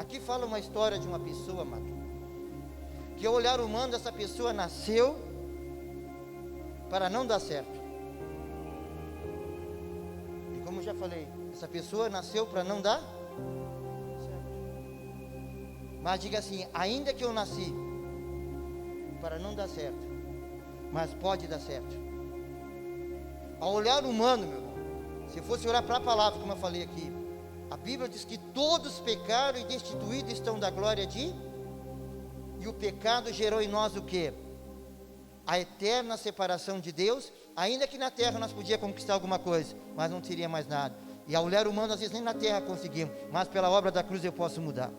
Aqui fala uma história de uma pessoa, amado, que ao olhar humano, essa pessoa nasceu para não dar certo. E como eu já falei, essa pessoa nasceu para não dar certo. Mas diga assim: ainda que eu nasci para não dar certo, mas pode dar certo. Ao olhar humano, meu irmão, se fosse olhar para a palavra, como eu falei aqui, a Bíblia diz que todos pecaram e destituídos estão da glória de... E o pecado gerou em nós o quê? A eterna separação de Deus. Ainda que na terra nós podíamos conquistar alguma coisa, mas não teria mais nada. E ao olhar humano, às vezes nem na terra conseguimos, mas pela obra da cruz eu posso mudar.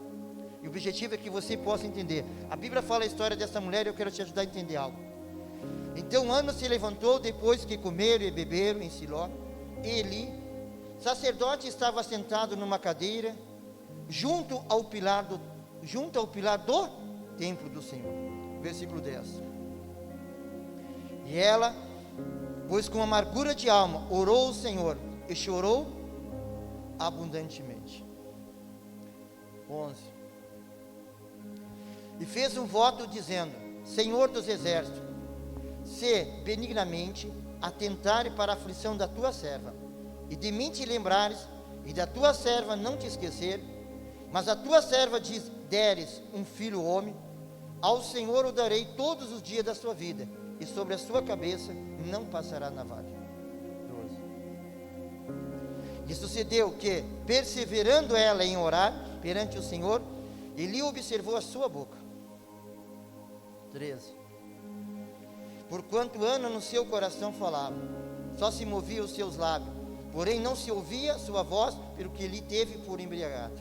E o objetivo é que você possa entender. A Bíblia fala a história dessa mulher e eu quero te ajudar a entender algo. Então Ana se levantou depois que comeram e beberam em Siló. Eli, sacerdote, estava sentado numa cadeira junto ao pilar do templo do Senhor. Versículo 10. E ela, pois com amargura de alma, orou ao Senhor e chorou abundantemente. 11. E fez um voto dizendo: Senhor dos exércitos, se benignamente atentare para a aflição da tua serva, e de mim te lembrares, e da tua serva não te esquecer, mas a tua serva deres um filho homem, ao Senhor o darei todos os dias da sua vida, e sobre a sua cabeça não passará navalha. 12. E sucedeu que, perseverando ela em orar perante o Senhor, Eli observou a sua boca. 13. Porquanto Ana no seu coração falava, só se movia os seus lábios, porém não se ouvia sua voz, pelo que Eli teve por embriagado.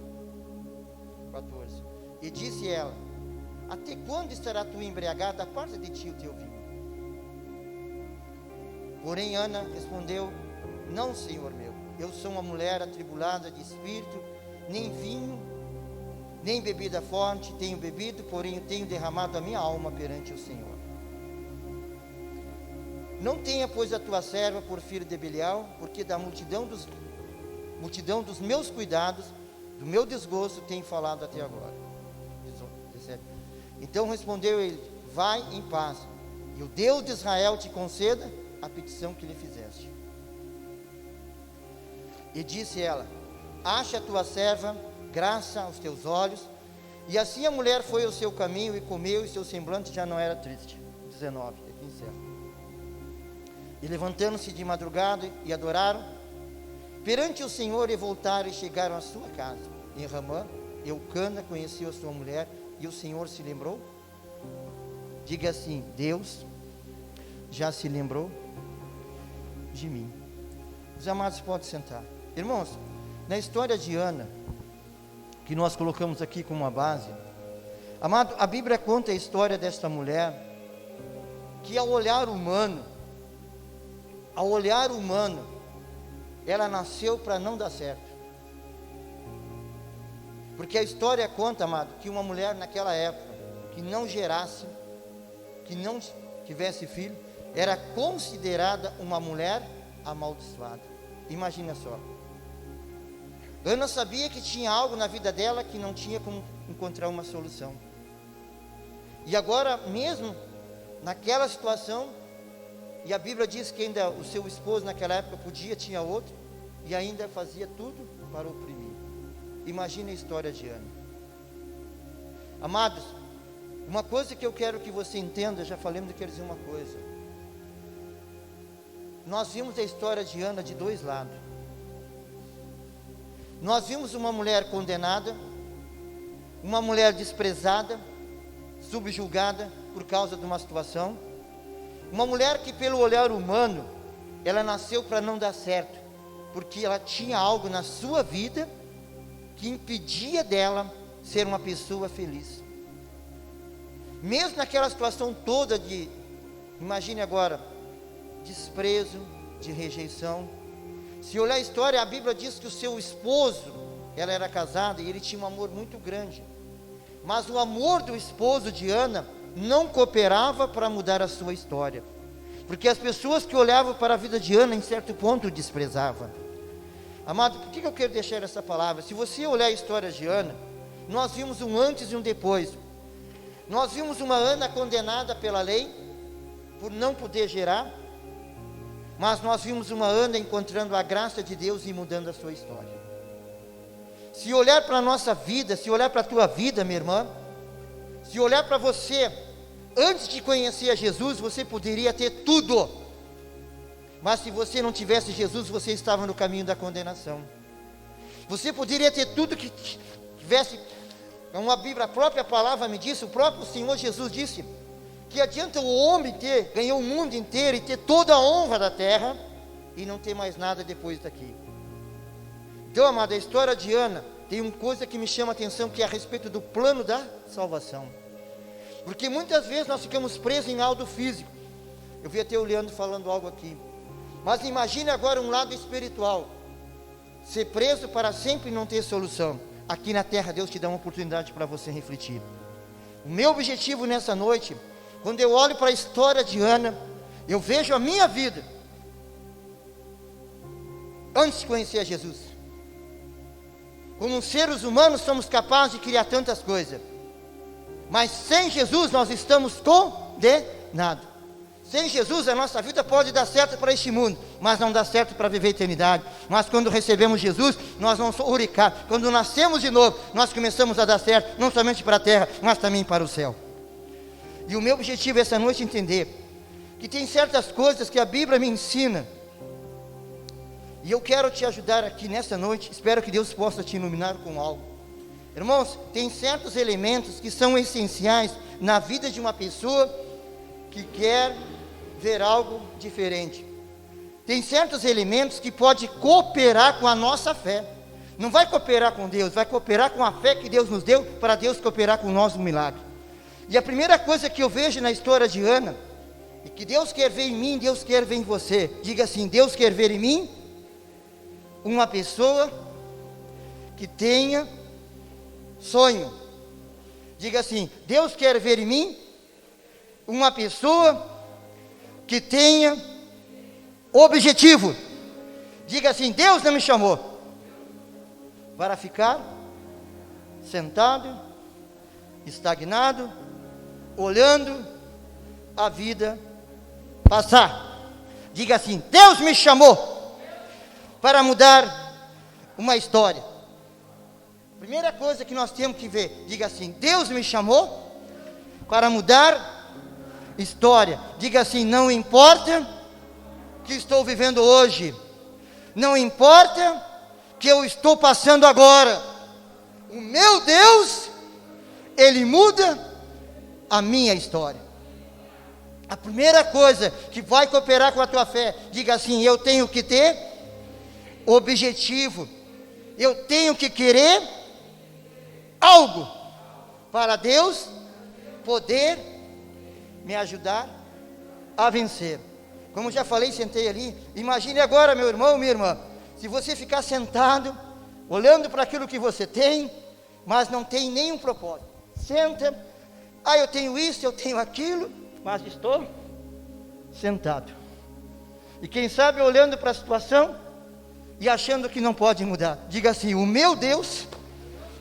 14. E disse ela: até quando estará tu embriagada? Aparta de ti o teu vinho. Porém Ana respondeu: não, Senhor meu, eu sou uma mulher atribulada de espírito, nem vinho, nem bebida forte tenho bebido, porém tenho derramado a minha alma perante o Senhor. Não tenha, pois, a tua serva por filho de Belial, porque da multidão dos meus cuidados, do meu desgosto, tenho falado até agora. 17. Então respondeu ele: vai em paz, e o Deus de Israel te conceda a petição que lhe fizeste. E disse ela: acha a tua serva graça aos teus olhos. E assim a mulher foi ao seu caminho e comeu, e seu semblante já não era triste. 19, aqui encerra. E levantando-se de madrugada e adoraram perante o Senhor, e voltaram e chegaram à sua casa em Ramã. Eucana conheceu a sua mulher, e o Senhor se lembrou. Diga assim: Deus já se lembrou de mim. Os amados podem sentar. Irmãos, na história de Ana, que nós colocamos aqui como uma base, amado, a Bíblia conta a história desta mulher, que ao olhar humano, ela nasceu para não dar certo. Porque a história conta, amado, que uma mulher naquela época, que não gerasse, que não tivesse filho, era considerada uma mulher amaldiçoada. Imagina só. Ana sabia que tinha algo na vida dela que não tinha como encontrar uma solução. E agora, mesmo naquela situação, e a Bíblia diz que ainda o seu esposo naquela época tinha outro, e ainda fazia tudo para oprimir. Imagine a história de Ana. Amados, uma coisa que eu quero que você entenda, já falei, mas eu quero dizer uma coisa. Nós vimos a história de Ana de dois lados. Nós vimos uma mulher condenada, uma mulher desprezada, subjugada por causa de uma situação, uma mulher que pelo olhar humano, ela nasceu para não dar certo, porque ela tinha algo na sua vida que impedia dela ser uma pessoa feliz. Mesmo naquela situação toda de, imagine agora, desprezo, de rejeição. Se olhar a história, a Bíblia diz que o seu esposo, ela era casada e ele tinha um amor muito grande. Mas o amor do esposo de Ana não cooperava para mudar a sua história. Porque as pessoas que olhavam para a vida de Ana, em certo ponto, desprezavam. Amado, por que eu quero deixar essa palavra? Se você olhar a história de Ana, nós vimos um antes e um depois. Nós vimos uma Ana condenada pela lei, por não poder gerar, mas nós vimos uma Ana encontrando a graça de Deus e mudando a sua história. Se olhar para a nossa vida, se olhar para a tua vida, minha irmã, se olhar para você, antes de conhecer a Jesus, você poderia ter tudo, mas se você não tivesse Jesus, você estava no caminho da condenação. Você poderia ter tudo que tivesse, uma Bíblia, a própria palavra me disse, o próprio Senhor Jesus disse, que adianta o homem ganhar o mundo inteiro e ter toda a honra da terra, e não ter mais nada depois daqui. Então, amada, a história de Ana, tem uma coisa que me chama a atenção, que é a respeito do plano da salvação. Porque muitas vezes nós ficamos presos em algo físico. Eu vi até o Leandro falando algo aqui. Mas imagine agora um lado espiritual. Ser preso para sempre e não ter solução. Aqui na terra Deus te dá uma oportunidade para você refletir. O meu objetivo nessa noite, quando eu olho para a história de Ana, eu vejo a minha vida antes de conhecer a Jesus. Como seres humanos somos capazes de criar tantas coisas, mas sem Jesus nós estamos condenados. Sem Jesus a nossa vida pode dar certo para este mundo, mas não dá certo para viver a eternidade. Mas quando recebemos Jesus, nós vamos uricar. Quando nascemos de novo, nós começamos a dar certo, não somente para a terra, mas também para o céu. E o meu objetivo essa noite é entender que tem certas coisas que a Bíblia me ensina, e eu quero te ajudar aqui nessa noite. Espero que Deus possa te iluminar com algo. Irmãos, tem certos elementos que são essenciais na vida de uma pessoa que quer ver algo diferente. Tem certos elementos que pode cooperar com a nossa fé. Não vai cooperar com Deus, vai cooperar com a fé que Deus nos deu, para Deus cooperar com nós no milagre. E a primeira coisa que eu vejo na história de Ana, e que Deus quer ver em mim, Deus quer ver em você. Diga assim: Deus quer ver em mim uma pessoa que tenha sonho. Diga assim: Deus quer ver em mim uma pessoa que tenha objetivo. Diga assim: Deus não me chamou para ficar sentado, estagnado, olhando a vida passar. Diga assim: Deus me chamou para mudar uma história. Primeira coisa que nós temos que ver, diga assim: Deus me chamou para mudar história. Diga assim: não importa o que estou vivendo hoje, não importa o que eu estou passando agora, o meu Deus, Ele muda a minha história. A primeira coisa que vai cooperar com a tua fé, diga assim: eu tenho que ter objetivo, eu tenho que querer algo para Deus poder me ajudar a vencer. Como já falei, sentei ali. Imagine agora, meu irmão, minha irmã, se você ficar sentado, olhando para aquilo que você tem, mas não tem nenhum propósito. Senta, eu tenho isso, eu tenho aquilo, mas estou sentado. E quem sabe olhando para a situação e achando que não pode mudar. Diga assim: o meu Deus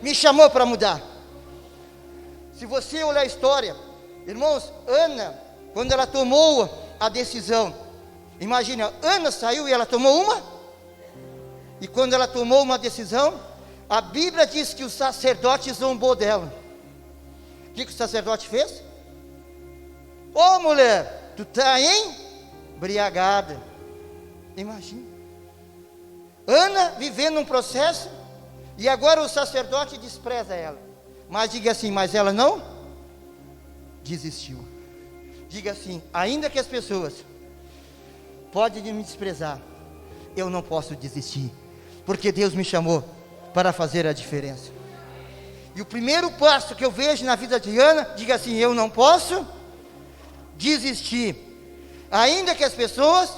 me chamou para mudar. Se você olhar a história, irmãos, Ana, quando ela tomou a decisão, imagina, Ana saiu e ela tomou uma, e quando ela tomou uma decisão, a Bíblia diz que o sacerdote zombou dela. O que o sacerdote fez? Ô mulher, tu está embriagada. Imagina Ana vivendo um processo, e agora o sacerdote despreza ela. Mas diga assim: mas ela não desistiu. Diga assim: ainda que as pessoas podem me desprezar, eu não posso desistir, porque Deus me chamou para fazer a diferença. E o primeiro passo que eu vejo na vida de Ana, diga assim: eu não posso desistir, ainda que as pessoas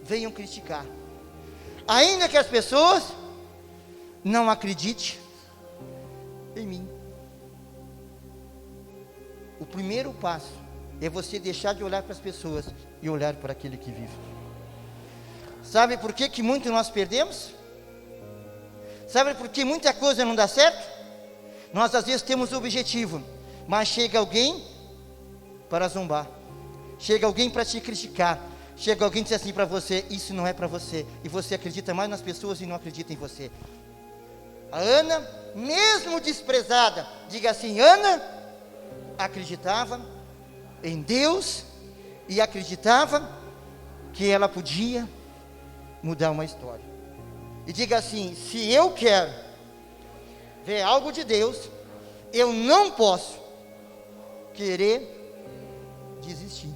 venham criticar, ainda que as pessoas não acreditem em mim. O primeiro passo é você deixar de olhar para as pessoas e olhar para aquele que vive. Sabe por que muito nós perdemos? Sabe por que muita coisa não dá certo? Nós às vezes temos o objetivo, mas chega alguém para zombar, chega alguém para te criticar, chega alguém e diz assim para você: isso não é para você, e você acredita mais nas pessoas e não acredita em você. A Ana, mesmo desprezada, diga assim: Ana acreditava em Deus e acreditava que ela podia mudar uma história. E diga assim: se eu quero ver algo de Deus, eu não posso querer desistir.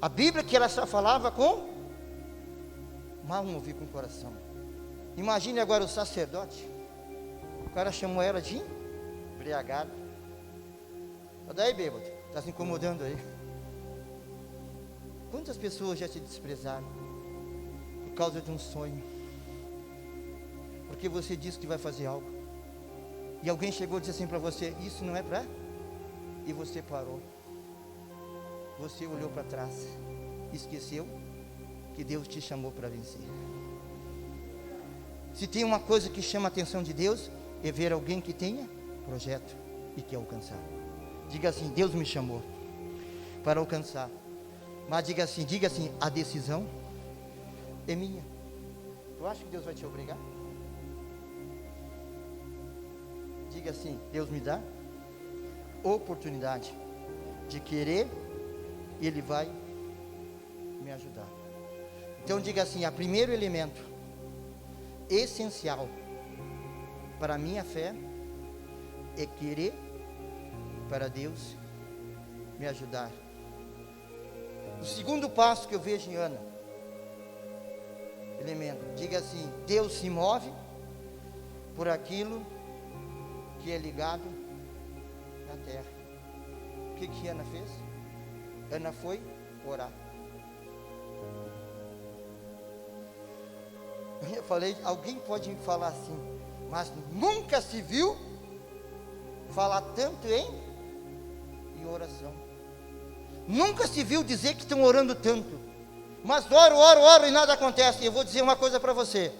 A Bíblia que ela só falava com mal mover com o coração. Imagine agora o sacerdote, o cara chamou ela de embriagada. Olha aí, bêbado, está se incomodando aí. Quantas pessoas já te desprezaram por causa de um sonho? Porque você disse que vai fazer algo, e alguém chegou e disse assim para você: isso não é para... E você parou. Você olhou para trás, esqueceu que Deus te chamou para vencer. Se tem uma coisa que chama a atenção de Deus, é ver alguém que tenha projeto e quer alcançar. Diga assim: Deus me chamou para alcançar. Mas diga assim: a decisão é minha. Tu acha que Deus vai te obrigar? Diga assim: Deus me dá oportunidade de querer, e Ele vai me ajudar. Então diga assim: o primeiro elemento essencial para a minha fé é querer para Deus me ajudar. O segundo passo que eu vejo em Ana, elemento, diga assim: Deus se move por aquilo que é ligado na terra. O que Ana fez? Ana foi orar. Eu falei, alguém pode me falar assim, mas nunca se viu falar tanto em oração. Nunca se viu dizer que estão orando tanto. Mas oro e nada acontece. Eu vou dizer uma coisa para você: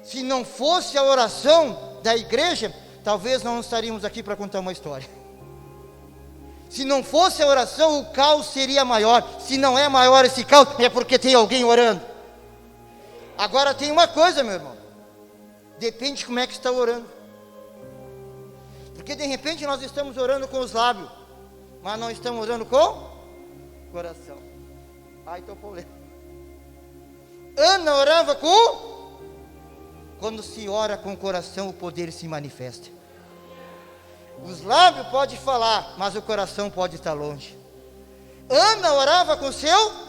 se não fosse a oração da igreja, talvez não estaríamos aqui para contar uma história. Se não fosse a oração, o caos seria maior. Se não é maior esse caos, é porque tem alguém orando. Agora tem uma coisa, meu irmão, depende de como é que está orando. Porque de repente nós estamos orando com os lábios, mas não estamos orando com o coração. Ai, estou polêmico. Ana orava com... Quando se ora com o coração, o poder se manifesta. Os lábios podem falar, mas o coração pode estar longe. Ana orava com o seu